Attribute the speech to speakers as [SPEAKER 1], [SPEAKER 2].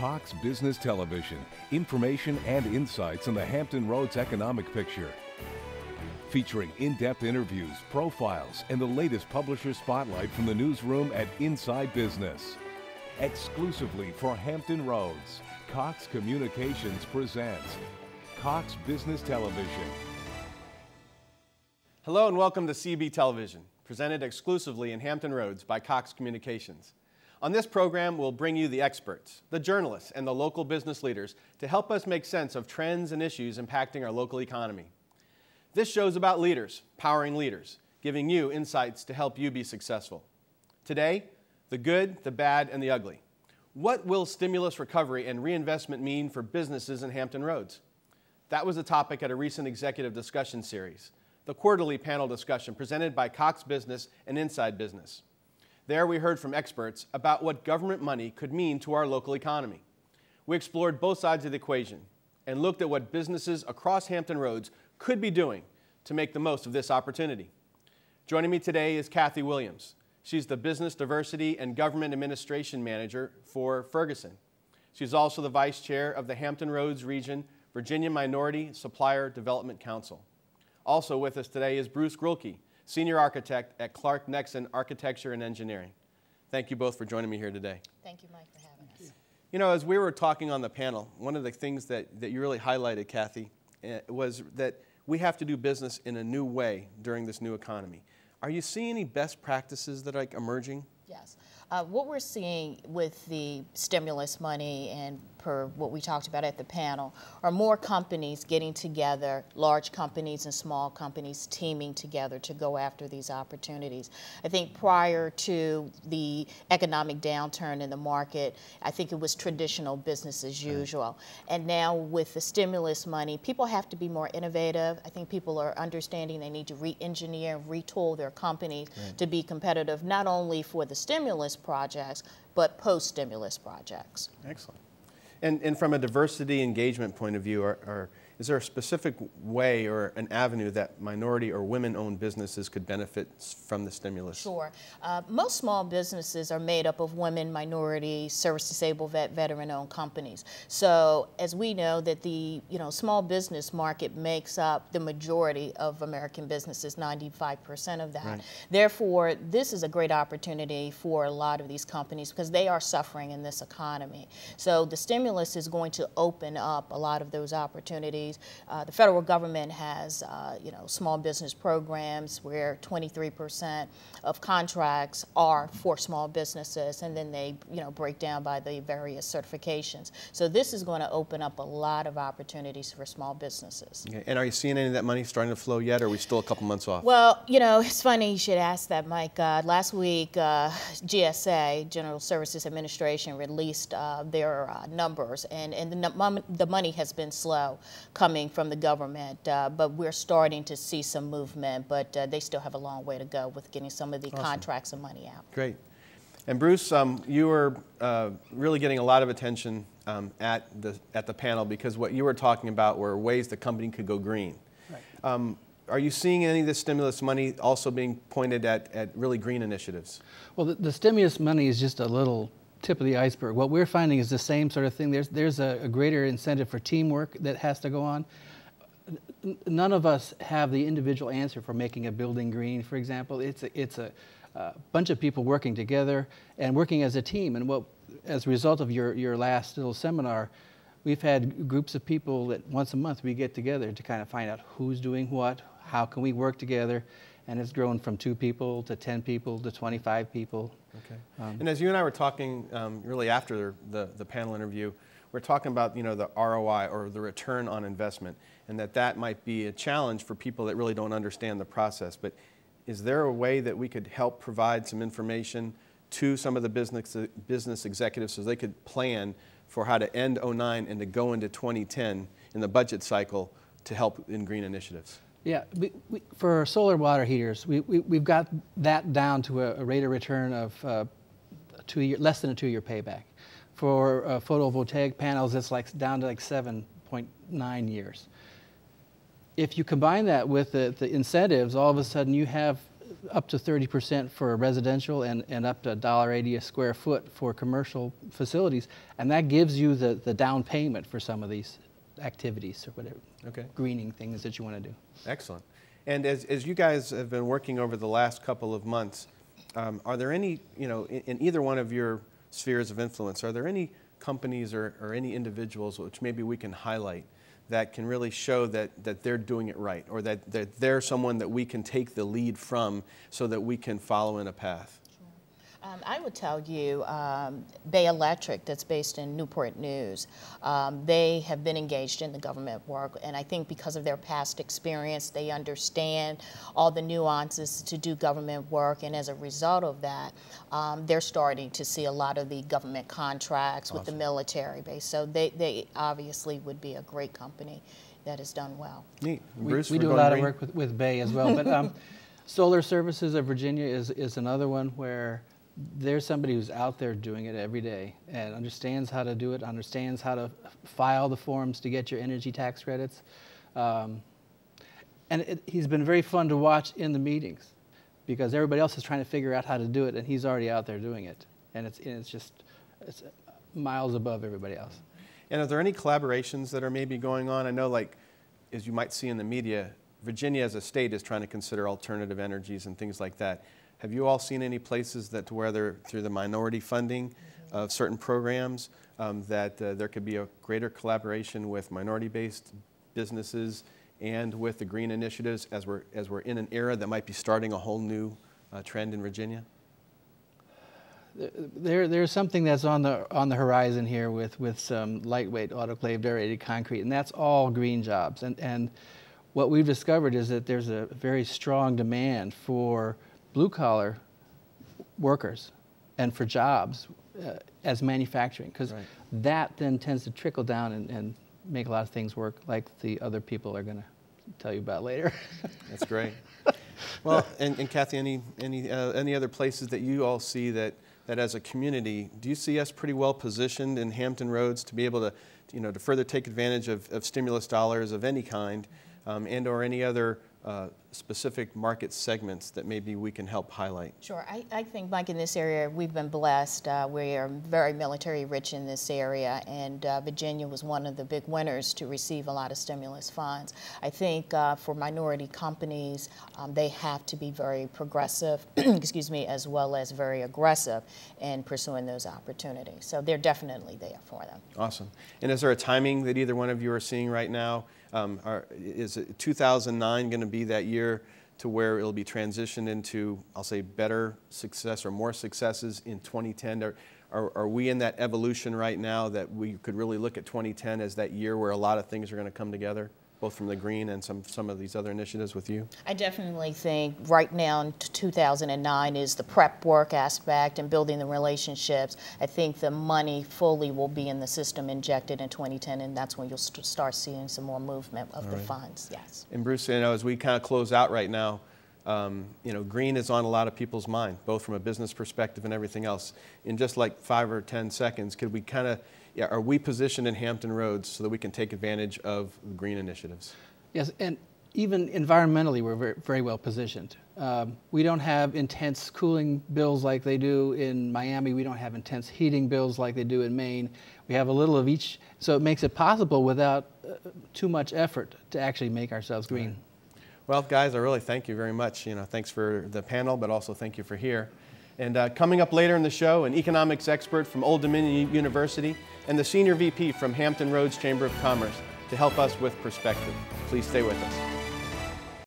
[SPEAKER 1] Cox Business Television, information and insights on the Hampton Roads economic picture. Featuring in-depth interviews, profiles, and the latest publisher spotlight from the newsroom at Inside Business. Exclusively for Hampton Roads, Cox Communications presents Cox Business Television.
[SPEAKER 2] Hello and welcome to CB Television, presented exclusively in Hampton Roads by Cox Communications. On this program, we'll bring you the experts, the journalists, and the local business leaders to help us make sense of trends and issues impacting our local economy. This show's about leaders, powering leaders, giving you insights to help you be successful. Today, the good, the bad, and the ugly. What will stimulus recovery and reinvestment mean for businesses in Hampton Roads? That was the topic at a recent executive discussion series, the quarterly panel discussion presented by Cox Business and Inside Business. There we heard from experts about what government money could mean to our local economy. We explored both sides of the equation and looked at what businesses across Hampton Roads could be doing to make the most of this opportunity. Joining me today is Cathy Williams. She's the Business Diversity and Government Administration Manager for Ferguson. She's also the Vice Chair of the Hampton Roads Region Virginia Minority Supplier Development Council. Also with us today is Bruce Grulke, Senior Architect at Nexsen Architecture and Engineering. Thank you both for joining me here today.
[SPEAKER 3] Thank you, Mike, for having us.
[SPEAKER 2] You know, as we were talking on the panel, one of the things that you really highlighted, Cathy, was that we have to do business in a new way during this new economy. Are you seeing any best practices that are emerging?
[SPEAKER 3] Yes. What we're seeing with the stimulus money and per what we talked about at the panel are more companies getting together, large companies and small companies teaming together to go after these opportunities. I think prior to the economic downturn in the market, I think it was traditional business as usual. And now with the stimulus money, people have to be more innovative. I think people are understanding they need to re-engineer and retool their companies to be competitive, not only for the stimulus projects, but post-stimulus projects.
[SPEAKER 2] Excellent. And from a diversity engagement point of view, is there a specific way or an avenue that minority or women-owned businesses could benefit from the stimulus?
[SPEAKER 3] Sure. Most small businesses are made up of women, minority, service-disabled, veteran-owned companies. So as we know that the small business market makes up the majority of American businesses, 95% of that. Right. Therefore, this is a great opportunity for a lot of these companies because they are suffering in this economy. So the stimulus is going to open up a lot of those opportunities. The federal government has, small business programs where 23% of contracts are for small businesses, and then they, break down by the various certifications. So this is going to open up a lot of opportunities for small businesses.
[SPEAKER 2] Okay. And are you seeing any of that money starting to flow yet, or are we still a couple months off?
[SPEAKER 3] Well, it's funny you should ask that, Mike. Last week, GSA, General Services Administration, released their numbers, and the money has been slow coming from the government, but we're starting to see some movement, but they still have a long way to go with getting some of the contracts and money out.
[SPEAKER 2] Great. And Bruce, you were really getting a lot of attention at the panel because what you were talking about were ways the company could go green. Right. Are you seeing any of this stimulus money also being pointed at really green initiatives?
[SPEAKER 4] Well, the stimulus money is just a little tip of the iceberg. What we're finding is the same sort of thing. There's a greater incentive for teamwork that has to go on. None of us have the individual answer for making a building green, for example. It's a bunch of people working together and working as a team. And as a result of your last little seminar, we've had groups of people that once a month we get together to kind of find out who's doing what, how can we work together. And it's grown from 2 people to 10 people to 25 people.
[SPEAKER 2] Okay. And as you and I were talking really after the panel interview, we're talking about the ROI or the return on investment, and that might be a challenge for people that really don't understand the process. But is there a way that we could help provide some information to some of the business executives so they could plan for how to end '09 and to go into 2010 in the budget cycle to help in green initiatives?
[SPEAKER 4] Yeah, for solar water heaters, we've got that down to a rate of return of less than a 2-year payback. For photovoltaic panels, it's down to 7.9 years. If you combine that with the incentives, all of a sudden you have up to 30% for residential and up to $1.80 a square foot for commercial facilities. And that gives you the down payment for some of these activities or whatever, greening things that you want to do.
[SPEAKER 2] Excellent. And as you guys have been working over the last couple of months, are there any, in either one of your spheres of influence, are there any companies or any individuals which maybe we can highlight that can really show that they're doing it right, or that they're someone that we can take the lead from so that we can follow in a path?
[SPEAKER 3] I would tell you Bay Electric, that's based in Newport News, they have been engaged in the government work, and I think because of their past experience, they understand all the nuances to do government work, and as a result of that, they're starting to see a lot of the government contracts with the military base. So they obviously would be a great company that has done well.
[SPEAKER 2] Neat.
[SPEAKER 4] We do a lot of work with Bay as well, but Solar Services of Virginia is another one where there's somebody who's out there doing it every day and understands how to do it, understands how to file the forms to get your energy tax credits. And he's been very fun to watch in the meetings because everybody else is trying to figure out how to do it, and he's already out there doing it. And it's miles above everybody else.
[SPEAKER 2] And are there any collaborations that are maybe going on? I know, like, as you might see in the media, Virginia as a state is trying to consider alternative energies and things like that. Have you all seen any places that where they're through the minority funding of certain programs that there could be a greater collaboration with minority-based businesses and with the green initiatives as we're in an era that might be starting a whole new trend in Virginia?
[SPEAKER 4] There's something that's on the horizon here with some lightweight autoclaved aerated concrete, and that's all green jobs. And what we've discovered is that there's a very strong demand for blue-collar workers and for jobs as manufacturing, because that then tends to trickle down and make a lot of things work, like the other people are going to tell you about later.
[SPEAKER 2] That's great. Well, and Cathy, any other places that you all see that as a community, do you see us pretty well positioned in Hampton Roads to be able to, to further take advantage of stimulus dollars of any kind, and or any other specific market segments that maybe we can help highlight?
[SPEAKER 3] Sure. I think, Mike, in this area, we've been blessed. We are very military rich in this area, and Virginia was one of the big winners to receive a lot of stimulus funds. I think for minority companies, they have to be very progressive, excuse me, as well as very aggressive in pursuing those opportunities. So they're definitely there for them.
[SPEAKER 2] Awesome. And is there a timing that either one of you are seeing right now? Is 2009 going to be that year to where it'll be transitioned into, I'll say, better success or more successes in 2010? Are we in that evolution right now that we could really look at 2010 as that year where a lot of things are going to come together, both from the green and some of these other initiatives with you?
[SPEAKER 3] I definitely think right now in 2009 is the prep work aspect and building the relationships. I think the money fully will be in the system injected in 2010, and that's when you'll start seeing some more movement of the funds, yes.
[SPEAKER 2] And Bruce, as we kind of close out right now, green is on a lot of people's mind, both from a business perspective and everything else. In just like 5 or 10 seconds, could we kind of, are we positioned in Hampton Roads so that we can take advantage of the green initiatives?
[SPEAKER 4] Yes, and even environmentally, we're very, very well positioned. We don't have intense cooling bills like they do in Miami. We don't have intense heating bills like they do in Maine. We have a little of each, so it makes it possible without too much effort to actually make ourselves green.
[SPEAKER 2] Right. Well, guys, I really thank you very much. Thanks for the panel, but also thank you for here. And coming up later in the show, an economics expert from Old Dominion University and the Senior VP from Hampton Roads Chamber of Commerce to help us with perspective. Please stay with us.